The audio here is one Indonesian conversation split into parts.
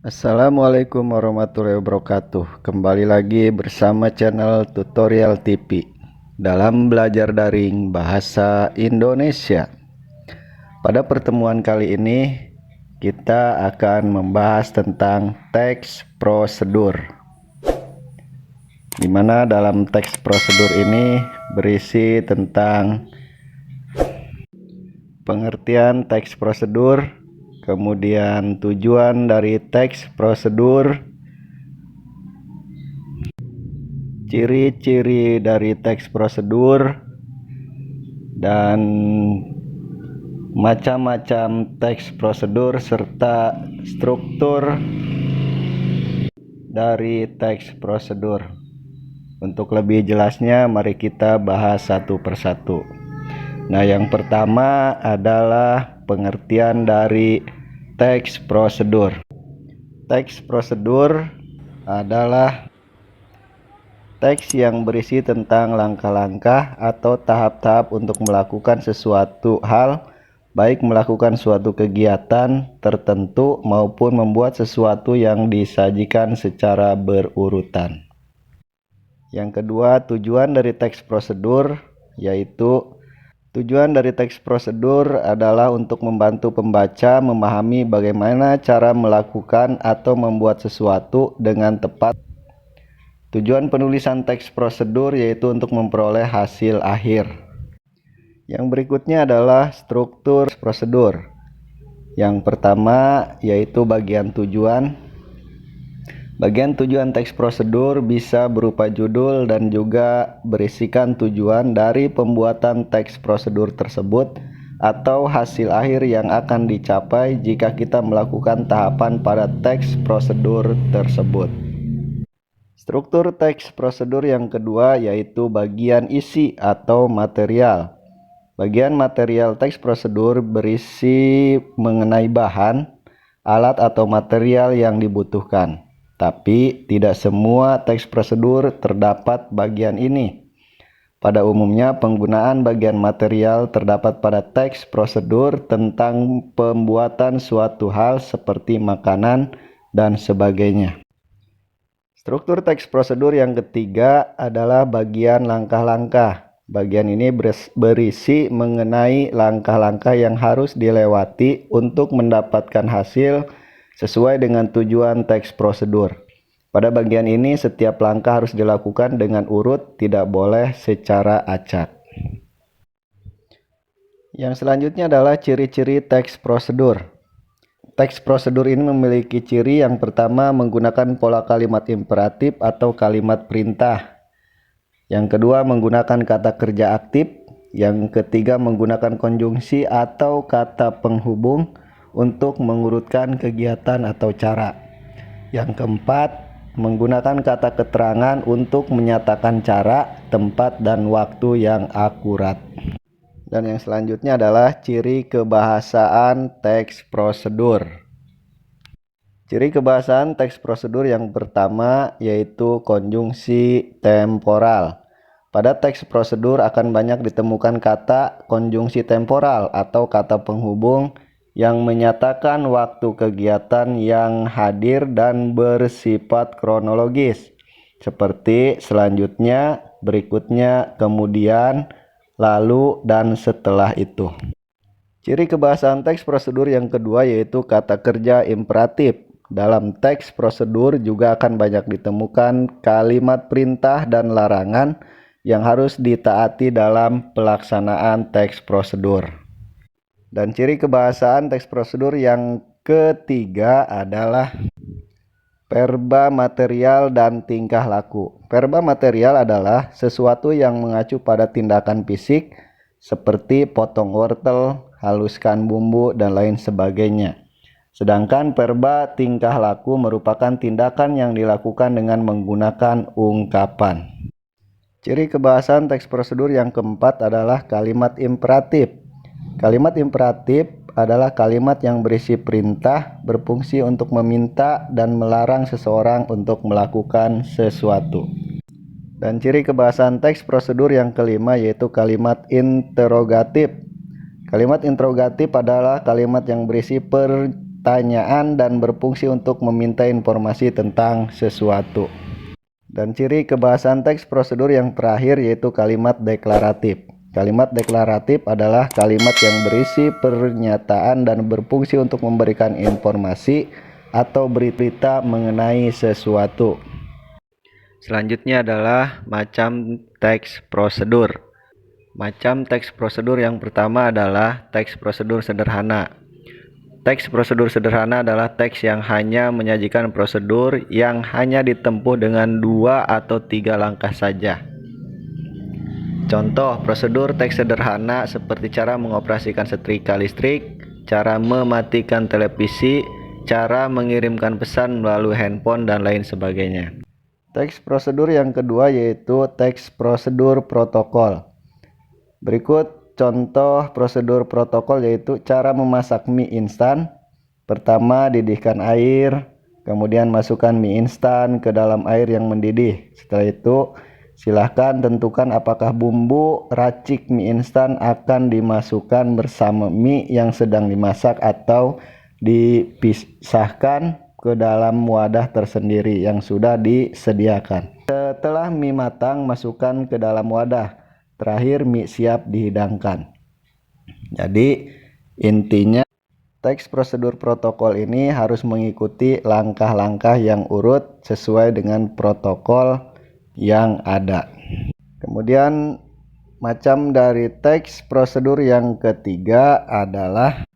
Assalamualaikum warahmatullahi wabarakatuh. Kembali lagi bersama channel Tutorial TV dalam belajar daring bahasa Indonesia. Pada pertemuan kali ini kita akan membahas tentang teks prosedur, di mana dalam teks prosedur ini berisi tentang pengertian teks prosedur, kemudian tujuan dari teks prosedur, ciri-ciri dari teks prosedur, dan macam-macam teks prosedur serta struktur dari teks prosedur. Untuk lebih jelasnya, mari kita bahas satu persatu. Nah, yang pertama adalah pengertian dari teks prosedur. Teks prosedur adalah teks yang berisi tentang langkah-langkah atau tahap-tahap untuk melakukan sesuatu hal, baik melakukan suatu kegiatan tertentu maupun membuat sesuatu yang disajikan secara berurutan. Yang kedua, tujuan dari teks prosedur, yaitu tujuan dari teks prosedur adalah untuk membantu pembaca memahami bagaimana cara melakukan atau membuat sesuatu dengan tepat. Tujuan penulisan teks prosedur yaitu untuk memperoleh hasil akhir. Yang berikutnya adalah struktur prosedur. Yang pertama yaitu bagian tujuan. Bagian tujuan teks prosedur bisa berupa judul dan juga berisikan tujuan dari pembuatan teks prosedur tersebut atau hasil akhir yang akan dicapai jika kita melakukan tahapan pada teks prosedur tersebut. Struktur teks prosedur yang kedua yaitu bagian isi atau material. Bagian material teks prosedur berisi mengenai bahan, alat atau material yang dibutuhkan. Tapi tidak semua teks prosedur terdapat bagian ini. Pada umumnya penggunaan bagian material terdapat pada teks prosedur tentang pembuatan suatu hal seperti makanan dan sebagainya. Struktur teks prosedur yang ketiga adalah bagian langkah-langkah. Bagian ini berisi mengenai langkah-langkah yang harus dilewati untuk mendapatkan hasil sesuai dengan tujuan teks prosedur. Pada bagian ini setiap langkah harus dilakukan dengan urut, tidak boleh secara acak. Yang selanjutnya adalah ciri-ciri teks prosedur. Teks prosedur ini memiliki ciri yang pertama menggunakan pola kalimat imperatif atau kalimat perintah. Yang kedua menggunakan kata kerja aktif. Yang ketiga menggunakan konjungsi atau kata penghubung untuk mengurutkan kegiatan atau cara. Yang keempat, menggunakan kata keterangan untuk menyatakan cara, tempat, dan waktu yang akurat. Dan yang selanjutnya adalah ciri kebahasaan teks prosedur. Ciri kebahasaan teks prosedur yang pertama yaitu konjungsi temporal. Pada teks prosedur akan banyak ditemukan kata konjungsi temporal atau kata penghubung yang menyatakan waktu kegiatan yang hadir dan bersifat kronologis, seperti selanjutnya, berikutnya, kemudian, lalu, dan setelah itu. Ciri kebahasaan teks prosedur yang kedua yaitu kata kerja imperatif. Dalam teks prosedur juga akan banyak ditemukan kalimat perintah dan larangan yang harus ditaati dalam pelaksanaan teks prosedur. Dan ciri kebahasaan teks prosedur yang ketiga adalah verba material dan tingkah laku. Verba material adalah sesuatu yang mengacu pada tindakan fisik seperti potong wortel, haluskan bumbu, dan lain sebagainya. Sedangkan verba tingkah laku merupakan tindakan yang dilakukan dengan menggunakan ungkapan. Ciri kebahasaan teks prosedur yang keempat adalah kalimat imperatif. Kalimat imperatif adalah kalimat yang berisi perintah, berfungsi untuk meminta dan melarang seseorang untuk melakukan sesuatu. Dan ciri kebahasaan teks prosedur yang kelima yaitu kalimat interrogatif. Kalimat interrogatif adalah kalimat yang berisi pertanyaan pertanyaan dan berfungsi untuk meminta informasi tentang sesuatu. Dan ciri kebahasan teks prosedur yang terakhir yaitu kalimat deklaratif. Kalimat deklaratif adalah kalimat yang berisi pernyataan dan berfungsi untuk memberikan informasi atau berita mengenai sesuatu. Selanjutnya adalah macam teks prosedur. Macam teks prosedur yang pertama adalah teks prosedur sederhana. Teks prosedur sederhana adalah teks yang hanya menyajikan prosedur yang hanya ditempuh dengan 2 atau 3 langkah saja. Contoh prosedur teks sederhana seperti cara mengoperasikan setrika listrik, cara mematikan televisi, cara mengirimkan pesan melalui handphone, dan lain sebagainya. Teks prosedur yang kedua yaitu teks prosedur protokol. Berikut contoh prosedur protokol yaitu cara memasak mie instan. Pertama, didihkan air, kemudian masukkan mie instan ke dalam air yang mendidih. Setelah itu, silahkan tentukan apakah bumbu racik mie instan akan dimasukkan bersama mie yang sedang dimasak atau dipisahkan ke dalam wadah tersendiri yang sudah disediakan. Setelah mie matang, masukkan ke dalam wadah. Terakhir, mie siap dihidangkan. Jadi intinya teks prosedur protokol ini harus mengikuti langkah-langkah yang urut sesuai dengan protokol yang ada. Kemudian macam dari teks prosedur yang ketiga adalah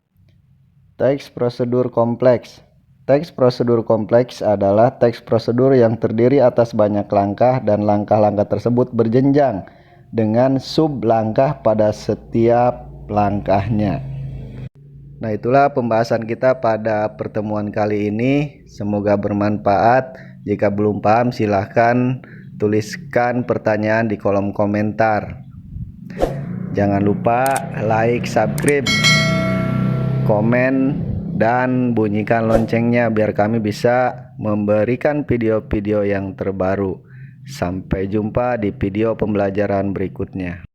teks prosedur kompleks. Teks prosedur kompleks adalah teks prosedur yang terdiri atas banyak langkah dan langkah-langkah tersebut berjenjang dengan sub langkah pada setiap langkahnya. Nah, itulah pembahasan kita pada pertemuan kali ini. Semoga bermanfaat. Jika belum paham, silahkan tuliskan pertanyaan di kolom komentar. Jangan lupa like, subscribe, komen, dan bunyikan loncengnya biar kami bisa memberikan video-video yang terbaru. Sampai jumpa di video pembelajaran berikutnya.